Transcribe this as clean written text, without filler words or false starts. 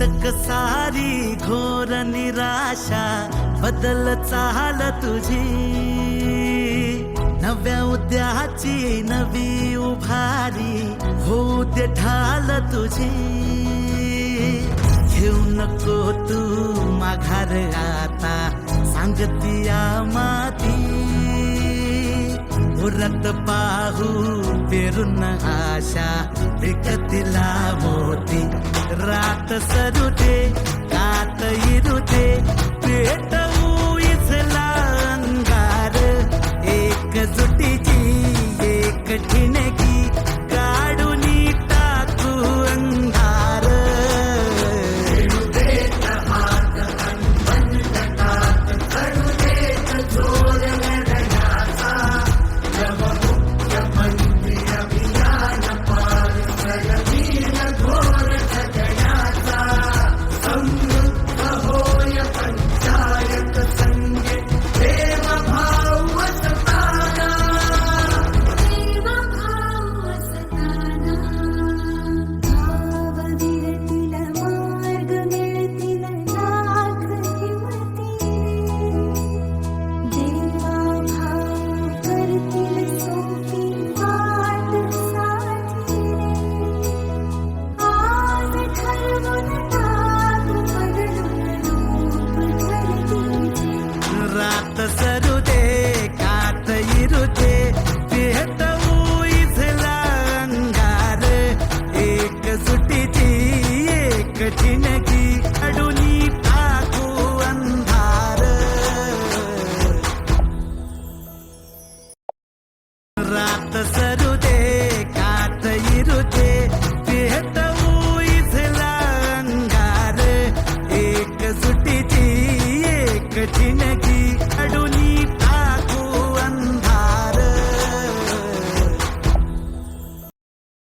अटक सारी घोर निराशा बदल चाल तुझी, नव्या उद्याची नवी उभारी होऊ दे ढाल तुझी. घेऊ नको तू माघार आता सांगतिया माती, उरत पाहू पेरून आशा विकतिला मोती. रात सरू दे कात इरू दे पेटवू इथला अंगार, एकजुटीची एक ठिणगी काढून टाकू अंधार. रात सरू दे कात इरू दे पेटवू इथला अंगार, एकजुटीची एक ठिणगी काढून टाकू अंधार. रात सरू दे कात इरू दे पेटवू इथला अंगार, एकजुटीची एक ठिणगी